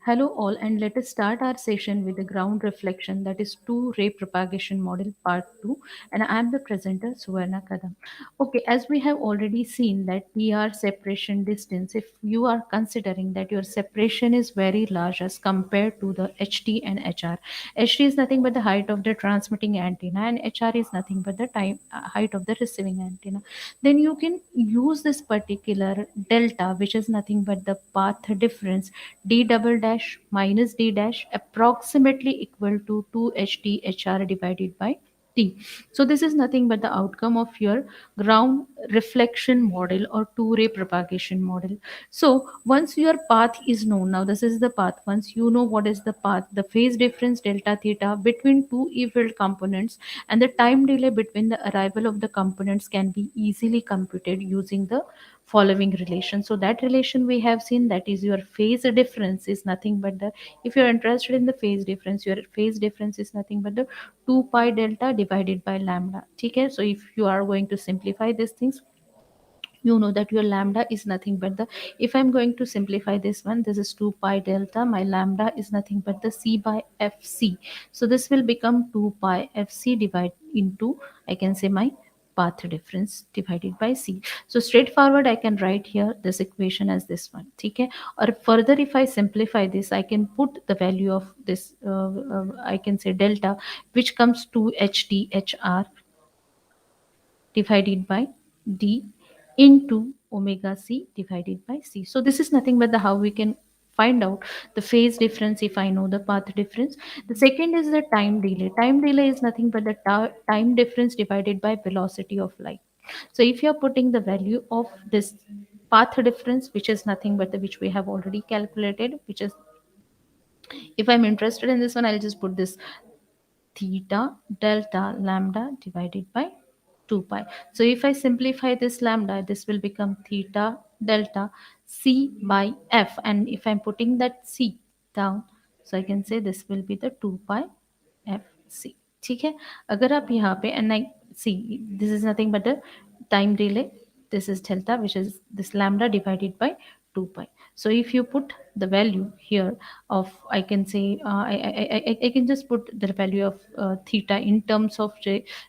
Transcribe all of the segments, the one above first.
Hello all, and let us start our session with the ground reflection, that is two-ray propagation model part 2, and I am the presenter Suvarna Kadam. Okay, as we have already seen that PR separation distance, if you are considering that your separation is very large as compared to the HT and HR. HT is nothing but the height of the transmitting antenna, and HR is nothing but the height of the receiving antenna. Then you can use this particular delta, which is nothing but the path difference d double dash minus d dash approximately equal to 2 hdhr divided by t. So this is nothing but the outcome of your ground reflection model or two-ray propagation model. So once your path is known, now this is the path. Once you know what is the path, the phase difference delta theta between two E-field components and the time delay between the arrival of the components can be easily computed using the following relation. So that relation we have seen, that is your phase difference is nothing but the, if you're interested in the phase difference, your phase difference is nothing but the 2 pi delta divided by lambda. Okay, so if you are going to simplify these things, you know that your lambda is nothing but the, if I'm going to simplify this one, this is 2 pi delta, my lambda is nothing but the c by fc. So this will become 2 pi fc divided into, I can say, my path difference divided by c. So straightforward I can write here this equation as this one. Okay, or further if I simplify this, I can put the value of this I can say delta, which comes to hdhr divided by d into omega c divided by c. So this is nothing but the how we can find out the phase difference if I know the path difference. The second is the time delay. Time delay is nothing but the time difference divided by velocity of light. So if you are putting the value of this path difference, which is nothing but the, which we have already calculated, which is, if I'm interested in this one, I'll just put this theta delta lambda divided by 2 pi. So if I simplify this lambda, this will become theta delta c by f. And if I'm putting that c down, so I can say this will be the 2 pi f c. ठीक है, अगर आप यहाँ पे and I see this is nothing but a time delay, this is delta, which is this lambda divided by 2 pi. So if you put the value here of, I can say, I can just put the value of theta in terms of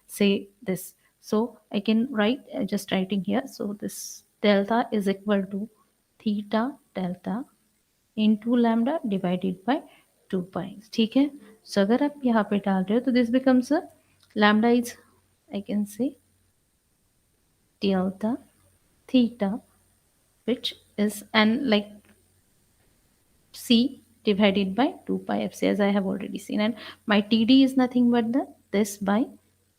say this. So I can write, just writing here, so this delta is equal to theta delta into lambda divided by 2 pi. ठीक है, so अगर आप यहाँ पे डाल रहे हो तो this becomes a lambda is, I can say, delta theta, which is, and like c divided by 2 pi fc, as I have already seen, and my td is nothing but the this by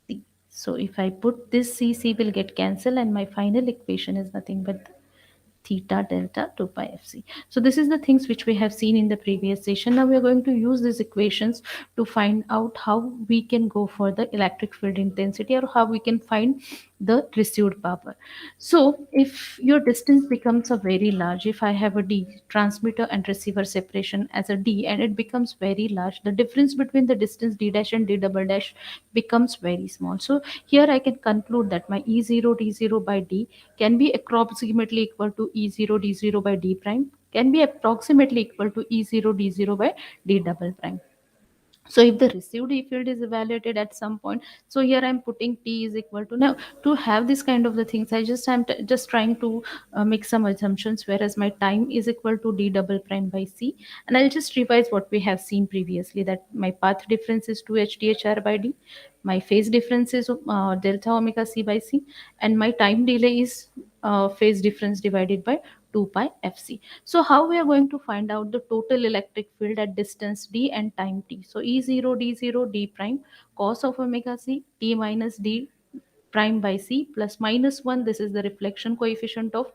t. So if I put this c will get cancelled, and my final equation is nothing but the theta delta 2 pi fc. So this is the things which we have seen in the previous session. Now we are going to use these equations to find out how we can go for the electric field intensity, or how we can find the received power. So if your distance becomes a very large, if I have a d transmitter and receiver separation as a d, and it becomes very large, the difference between the distance d dash and d double dash becomes very small. So here I can conclude that my e0 d0 by d can be approximately equal to e0 d0 by d prime, can be approximately equal to e0 d0 by d double prime. So if the received E field is evaluated at some point, so here I'm putting t is equal to, now to have this kind of the things, I just just trying to make some assumptions, whereas my time is equal to d double prime by c, and I'll just revise what we have seen previously, that my path difference is 2 hdhr by d, my phase difference is delta omega c by c, and my time delay is phase difference divided by 2 pi fc. So how we are going to find out the total electric field at distance d and time t? So E0 D0 d prime cos of omega c t minus d prime by c plus minus 1, this is the reflection coefficient of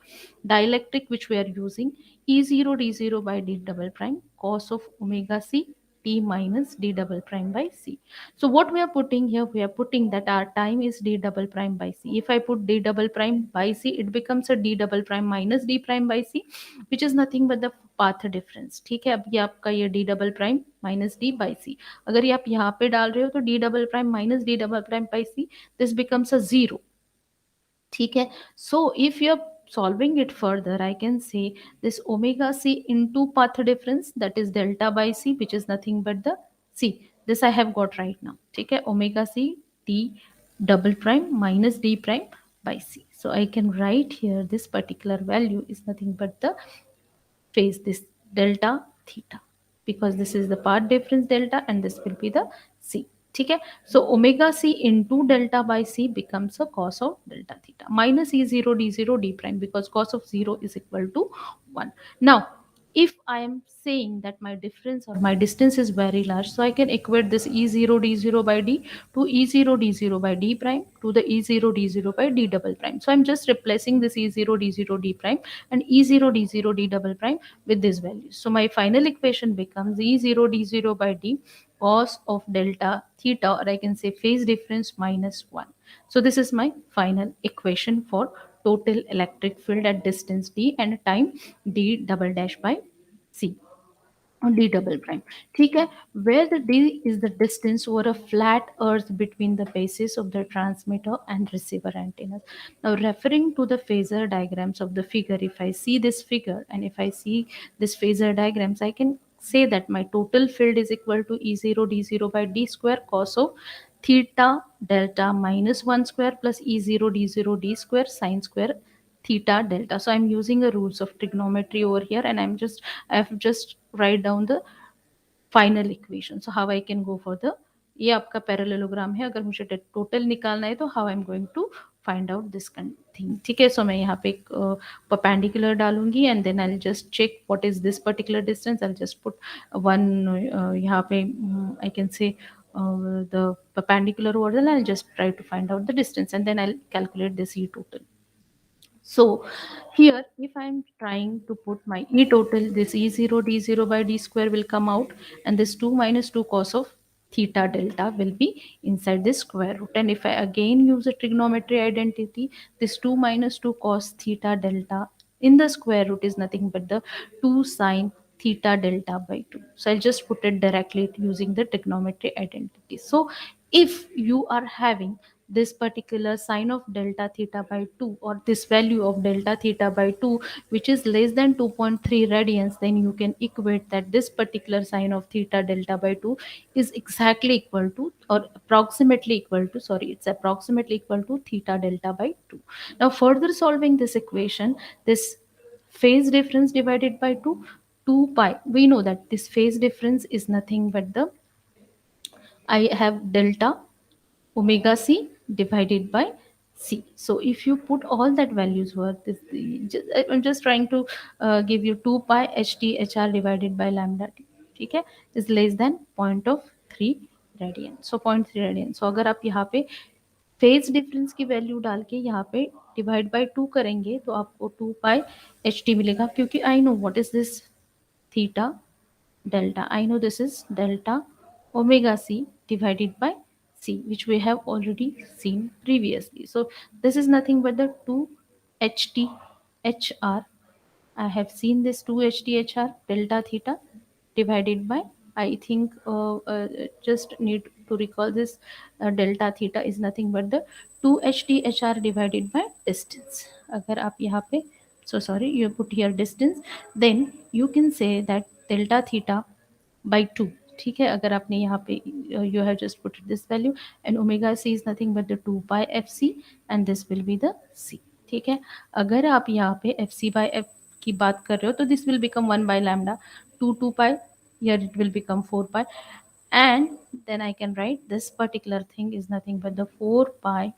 dielectric which we are using, E0 D0 by d double prime cos of omega c t minus d double prime by c. So what we are putting here, we are putting that our time is d double prime by c. If I put d double prime by c, it becomes a d double prime minus d prime by c, which is nothing but the path difference. ठीक है, अब ये आपका ये d double prime minus d by c, अगर ये आप यहाँ पे डाल रहे हो तो d double prime minus d double prime by c, this becomes a zero. ठीक है, so if you are solving it further, I can say this omega c into path difference, that is delta by c, which is nothing but the c. This I have got right now. Okay, omega c d double prime minus d prime by c. So I can write here this particular value is nothing but the phase, this delta theta, because this is the part difference delta and this will be the c. Okay, so omega c into delta by c becomes a cos of delta theta minus e0 d0 d prime, because cos of 0 is equal to 1. Now if I am saying that my difference or my distance is very large, so I can equate this e0 d0 by d to e0 d0 by d prime to the e0 d0 by d double prime. So I'm just replacing this e0 d0 d prime and e0 d0 d double prime with these values. So my final equation becomes e0 d0 by d cos of delta theta, or I can say phase difference minus 1. So this is my final equation for total electric field at distance d and time d double dash by c on d double prime. ठीक है, where the d is the distance over a flat earth between the bases of the transmitter and receiver antennas. Now referring to the phasor diagrams of the figure, if I see this figure and if I see this phasor diagrams, I can say that my total field is equal to e0 d0 by d square cos of theta delta minus 1 square plus e0 d0 d square sine square theta delta. So I'm using a rules of trigonometry over here, and I've just write down the final equation. So how I can go for the, ये आपका parallelogram है, अगर मुझे total निकालना है तो how I am going to find out this thing. ठीक है, सो मैं यहाँ पे एक परपेंडिकुलर डालूंगी and then I just check what is this particular distance. I just put one, यहाँ पे I can say the perpendicular order, and I'll just try to find out the distance and then I'll calculate this E total. So here, if I'm trying to put my E total, this E0 D0 by D square will come out, and this 2 minus 2 cos of theta delta will be inside this square root. And if I again use a trigonometry identity, this 2 minus 2 cos theta delta in the square root is nothing but the 2 sine theta delta by 2. So I'll just put it directly using the trigonometry identity. So if you are having this particular sine of delta theta by 2, or this value of delta theta by 2 which is less than 2.3 radians, then you can equate that this particular sine of theta delta by 2 is exactly equal to, or approximately equal to, sorry, it's approximately equal to theta delta by 2. Now further solving this equation, this phase difference divided by 2, 2 pi, we know that this phase difference is nothing but the, I have delta omega c divided by c. So if you put all that values were this, I'm just trying to give you 2 pi ht hr divided by lambda t, ठीक है, is less than 0.3 radian. So 0.3 radian. So अगर आप यहाँ पे phase difference की value डाल के यहाँ पे डिवाइड बाय 2 करेंगे तो आपको 2 पाई एच टी मिलेगा, क्योंकि I know what is this theta delta. I know this is delta omega c divided by c, which we have already seen previously. So this is nothing but the 2hthr. I have seen this 2hthr delta theta divided by, I think just need to recall this, delta theta is nothing but the 2hthr divided by distance. अगर आप यहाँ पे, so sorry, you put here distance, then you can say that delta theta by 2. ठीक है, अगर आपने यहाँ पे you have just put this value, and omega c is nothing but the 2 pi fc and this will be the c. ठीक है, अगर आप यहाँ पे fc by f की बात कर रहे हो तो this will become 1 by lambda, 2 pi, here it will become 4 pi, and then I can write this particular thing is nothing but the 4 pi.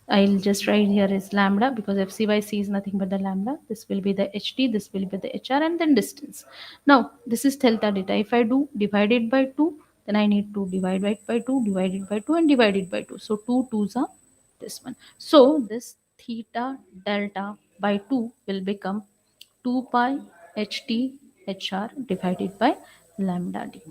I'll just write here is lambda, because fc by c is nothing but the lambda. This will be the ht, this will be the hr, and then distance. Now this is delta delta. If I do divide it by 2, then I need to divide it by 2, divide it by 2, and divide it by 2. So 2 2s are this one. So this theta delta by 2 will become 2 pi ht hr divided by lambda d.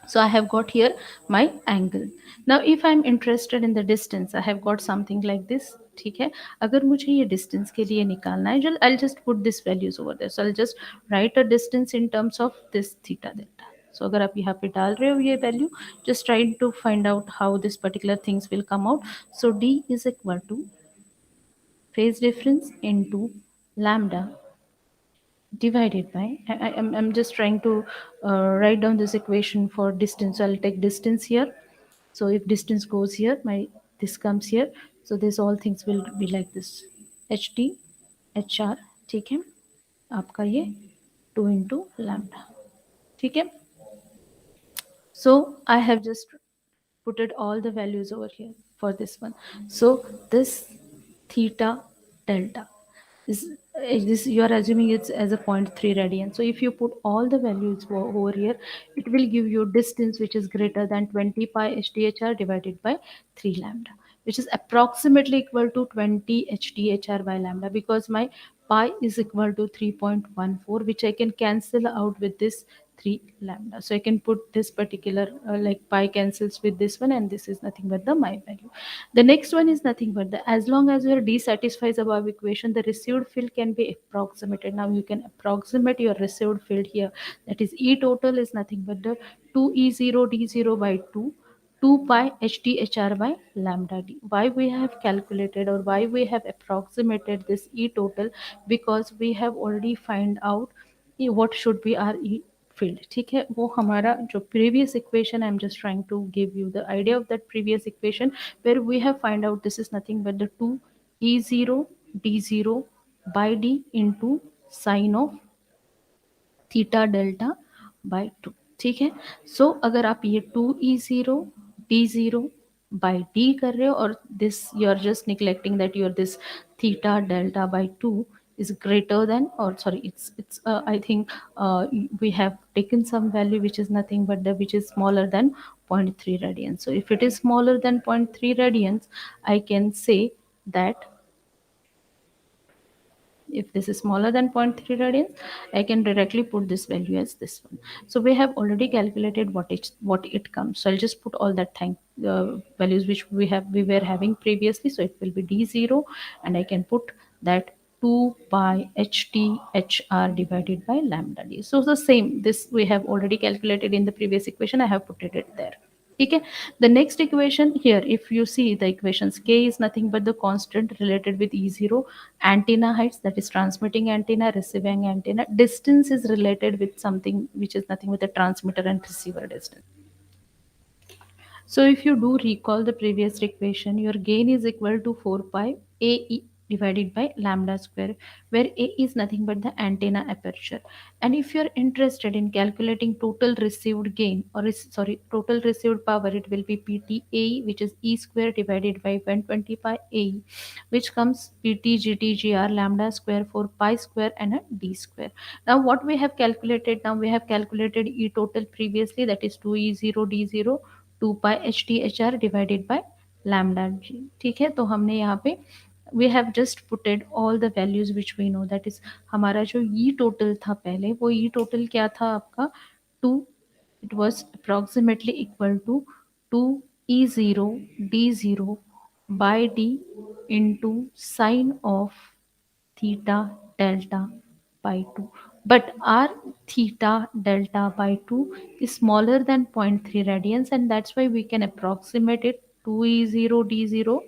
So I have got here my angle. Now if I'm interested in the distance, I have got something like this. ठीक है, अगर मुझे ये distance के लिए निकालना है, I'll just put this values over there. So I'll just write a distance in terms of this theta delta. So अगर आप यहाँ पे डाल रहे हो ये value, just try to find out how this particular things will come out. So d is equal to phase difference into lambda divided by, I'm just trying to write down this equation for distance. So I'll take distance here. So if distance goes here, my this comes here. So this all things will be like this. H D H R, ठीक है, आपका ये 2 into lambda, ठीक है. So I have just put it all the values over here for this one. So this theta delta is this, you are assuming it's as a point 0.3 radian. So if you put all the values over here, it will give you distance which is greater than 20 pi hdhr divided by 3 lambda, which is approximately equal to 20 hdhr by lambda, because my pi is equal to 3.14, which I can cancel out with this 3 lambda. So I can put this particular like pi cancels with this one, and this is nothing but the my value. The next one is nothing but the, as long as your d satisfies above equation, the received field can be approximated. Now you can approximate your received field here. That is E total is nothing but the 2E0 D0 by 2 2 pi HDHR by lambda d. Why we have calculated or why we have approximated this E total? Because we have already find out what should be our E field. ठीक है, वो हमारा जो previous equation, I'm just trying to give you the idea of that previous equation, where we have find out this is nothing but the 2 E0 D0 by d into sine of theta delta by 2, ठीक है. सो अगर आप ये 2E0 D0 bye D कर रहे हो, और this you are just neglecting that your this theta delta by 2 is greater than, or sorry, it's I think we have taken some value which is nothing but the which is smaller than 0.3 radians. So if it is smaller than 0.3 radians, I can say that if this is smaller than 0.3 radians, I can directly put this value as this one. So we have already calculated what it comes. So I'll just put all that thing values which we were having previously. So it will be d0, and I can put that 2 pi hdhr divided by lambda d. So the same, this we have already calculated in the previous equation. I have put it there. Okay. The next equation here, if you see the equations, k is nothing but the constant related with E0, antenna heights, that is transmitting antenna, receiving antenna, distance is related with something which is nothing but the transmitter and receiver distance. So if you do recall the previous equation, your gain is equal to 4 pi AE divided by lambda square, where A is nothing but the antenna aperture. And if you're interested in calculating total received gain, or sorry, total received power, it will be PTAE, which is E square divided by 120 pi AE, which comes PTGTGR lambda square for pi square and a D square. Now what we have calculated, now we have calculated E total previously, that is 2E0 D0 2 pi H T H R divided by lambda G. ठीक है, तो हमने यहाँ पे we have just putted all the values which we know, that is हमारा जो ई total था पहले, वो ई टोटल क्या था आपका 2, it was approximately equal to 2E0 D0 by D into sine of theta delta by 2. But our theta delta by 2 is smaller than 0.3 radians, and that's why we can approximate it 2E0 D0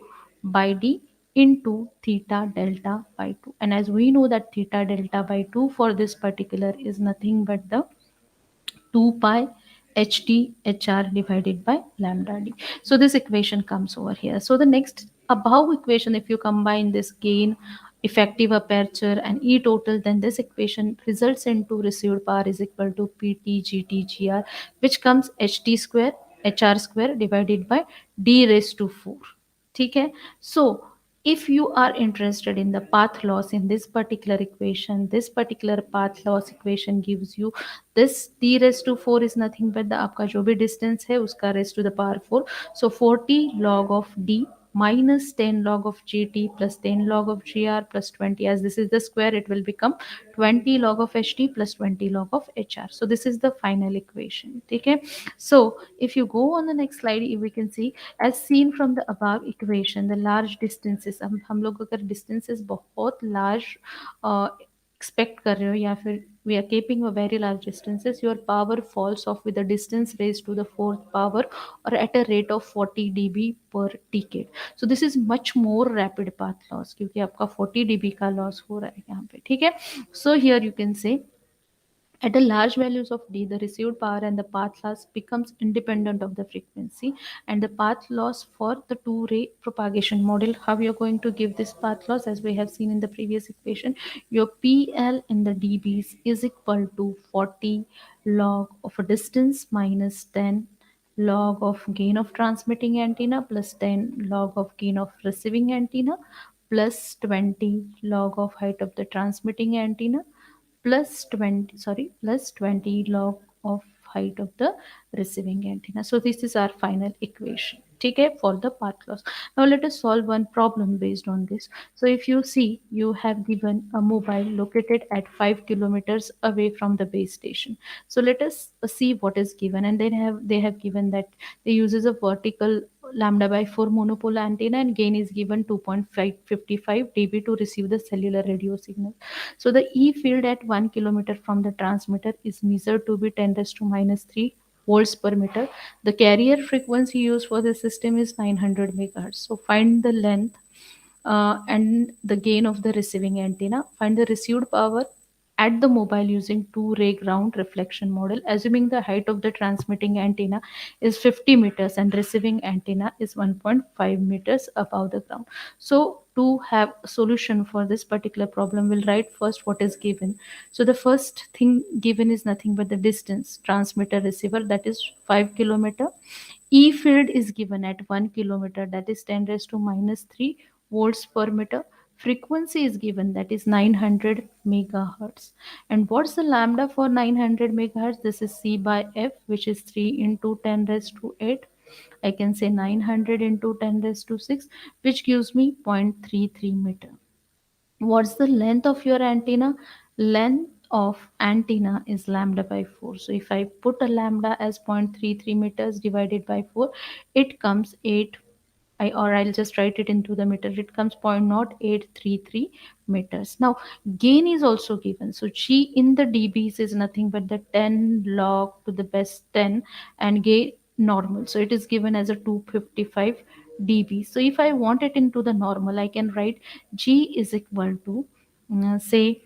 by D into theta delta by 2. And as we know that theta delta by 2 for this particular is nothing but the 2 pi hdhr divided by lambda d. So this equation comes over here. So the next above equation, if you combine this gain, effective aperture and E total, then this equation results into received power is equal to PTGTGR, which comes HT square HR square divided by D raised to 4. ठीक है. So if you are interested in the path loss in this particular equation, this particular path loss equation gives you this d raised to 4 is nothing but the आपका जो भी distance है उसका raised to the power 4. So 40 log of d minus 10 log of gt plus 10 log of gr plus 20, as this is the square, it will become 20 log of ht plus 20 log of hr. So this is the final equation. Okay. So if you go on the next slide, we can see as seen from the above equation, the large distances, हम लोग अगर distances बहुत large expect कर रहे हो या फिर we are keeping a very large distances, your power falls off with the distance raised to the fourth power or at a rate of 40 dB per decade. So this is much more rapid path loss क्योंकि आपका 40 dB का loss हो रहा है यहाँ पे, ठीक है. So here you can say at a large values of d, the received power and the path loss becomes independent of the frequency, and the path loss for the two-ray propagation model, how you're going to give this path loss, as we have seen in the previous equation, your PL in the dBs is equal to 40 log of a distance minus 10 log of gain of transmitting antenna plus 10 log of gain of receiving antenna plus 20 log of height of the transmitting antenna plus 20, sorry, plus 20 log of height of the receiving antenna. So this is our final equation, okay, for the path loss. Now let us solve one problem based on this. So if you see, you have given a mobile located at 5 kilometers away from the base station. So let us see what is given, and then they have given that they uses a vertical lambda by 4 monopole antenna, and gain is given 2.555 dB to receive the cellular radio signal. So the E field at 1 kilometer from the transmitter is measured to be 10 raised to minus 3 volts per meter. The carrier frequency used for the system is 900 megahertz. So find the length and the gain of the receiving antenna. Find the received power at the mobile using two-ray ground reflection model, assuming the height of the transmitting antenna is 50 meters and receiving antenna is 1.5 meters above the ground. So to have a solution for this particular problem, we'll write first what is given. So the first thing given is nothing but the distance transmitter receiver, that is 5 kilometer. E field is given at 1 kilometer, that is 10 raised to minus 3 volts per meter. Frequency is given, that is 900 megahertz. And what's the lambda for 900 megahertz? This is C by F, which is 3 into 10 raised to 8. I can say 900 into 10 raised to 6, which gives me 0.33 meter. What's the length of your antenna? Length of antenna is lambda by 4. So if I put a lambda as 0.33 meters divided by 4, it comes 8, or I'll just write it into the meter. It comes 0.0833 meters. Now gain is also given. So G in the dBs is nothing but the 10 log to the base 10 and gain normal. So it is given as a 255 dB. So if I want it into the normal, I can write G is equal to say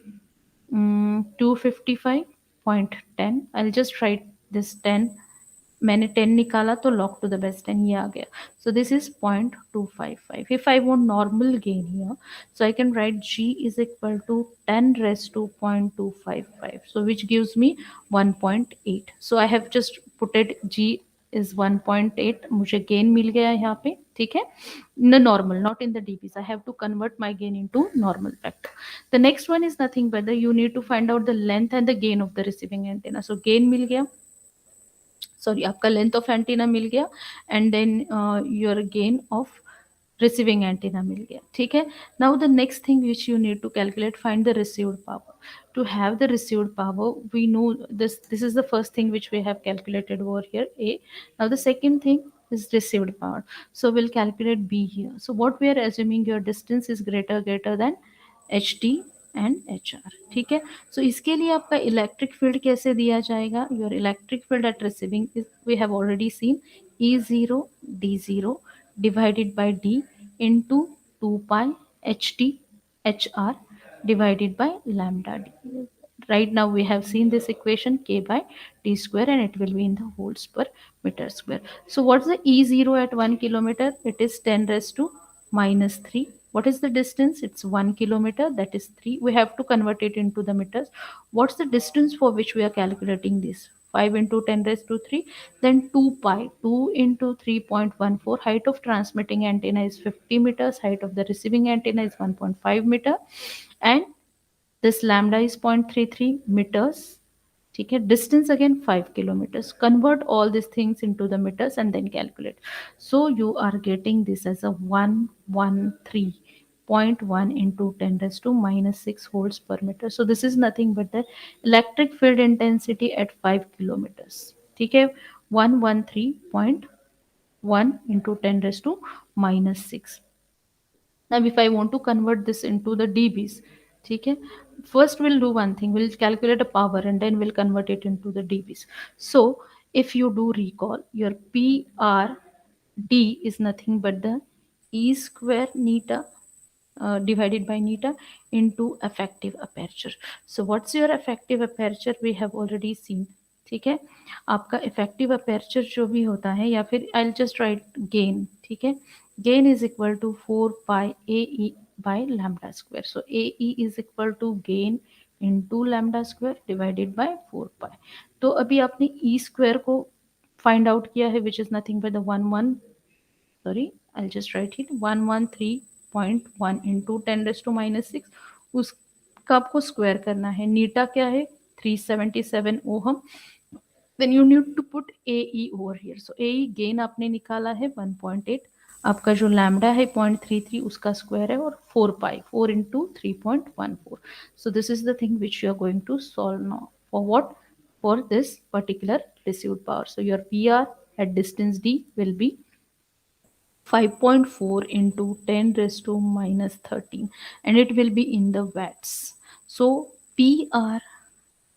255.10. I'll just write this 10. मैंने 10 निकाला तो log to the base 10 ये आ गया. So this is 0.255. If I want normal gain here, so I can write G is equal to 10 raised to 0.255. So which gives me 1.8. So I have just put it G is 1.8. मुझे gain मिल गया यहाँ पे, ठीक है, in the normal, not in the dBs. I have to convert my gain into normal factor. The next one is nothing but you need to find out the length and the gain of the receiving antenna. So gain मिल गया, sorry आपका length of antenna मिल गया, and then your gain of receiving antenna मिल गया, ठीक है. Now the next thing which you need to calculate, find the received power. To have the received power, we know this is the first thing which we have calculated over here, A. Now the second thing is received power, so we'll calculate B here. So what we are assuming, your distance is greater than HT and HR, ठीक है. सो इसके लिए आपका electric field कैसे दिया जाएगा? Your electric field at receiving is, we have already seen, E0 D0 divided by D into 2 pi HT HR divided by lambda D. Right now we have seen this equation, K by D square, and it will be in the volts per meter square. So what's the E0 at 1 kilometer? It is 10 raised to minus 3. What is the distance? It's 1 kilometer, that is 3. We have to convert it into the meters. What's the distance for which we are calculating this? 5 into 10 raised to 3, then 2 pi, 2 into 3.14. Height of transmitting antenna is 50 meters, height of the receiving antenna is 1.5 meter, and this lambda is 0.33 meters. ठीक है, distance again 5 kilometers. Convert all these things into the meters and then calculate. So you are getting this as a 113.1 into 10 raised to minus 6 volts per meter. So this is nothing but the electric field intensity at 5 kilometers. ठीक है, 113.1 into 10 raised to minus 6. Now if I want to convert this into the dBs, ठीक है. First we'll do one thing, we'll calculate a power and then we'll convert it into the dBs. So if you do recall, your PRD is nothing but the E square neta divided by neta into effective aperture. So what's your effective aperture? We have already seen. ठीक है. आपका effective aperture जो भी होता है, या फिर I will just right gain. ठीक है. gain is equal to 4 pi AE by lambda square. So AE is equal to gain into lambda square divided by 4 pi. तो अभी आपने E square को find out किया है, which is nothing but the 113.1 into 10 raised to minus 6. उसका आपको square करना है. नीटा क्या है? 377 ohm. Then you need to put AE over here. So AE gain आपने निकाला है 1.8. आपका जो लैम्डा है 0.33 उसका स्क्वायर है, और 4 पाई 4 into 3.14. So this is the thing which you are going to solve now. For what? For this particular received power. So your PR at distance D will be 5.4 into 10 raised to minus 13, and it will be in the watts. So PR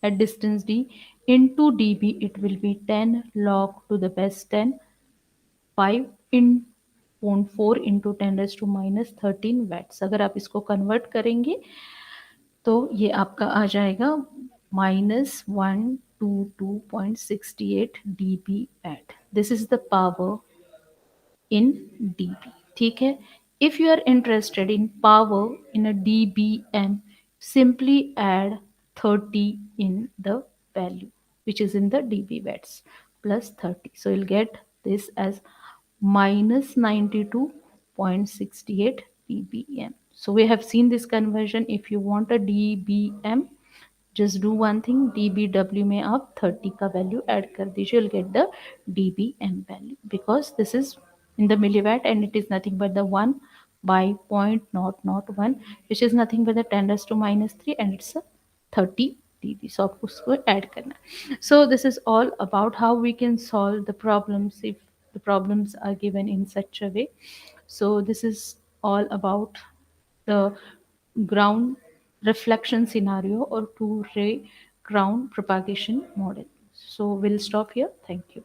at distance D into dB, it will be 10 log to the base 10, 5 in 0.4 into 10 raised to minus 13 watts. अगर आप इसको convert करेंगे तो ये आपका आ जाएगा -122.68 dB watt. This is the power in dB. ठीक है. If you are interested in power in a dBm, simply add 30 in the value which is in the dB watts plus 30. So you'll get this as minus 92.68 dBm. So we have seen this conversion. If you want a dBm, just do one thing, dBW में आप 30 का value add कर दीजिए, you'll get the dBm value, because this is in the milliwatt and it is nothing but the 1 by 0.001, which is nothing but the 10 raised to minus 3, and it's a 30 dB. So आपको उसको add करना है. So this is all about how we can solve the problems if the problems are given in such a way. So this is all about the ground reflection scenario or two ray ground propagation model. So we'll stop here. Thank you.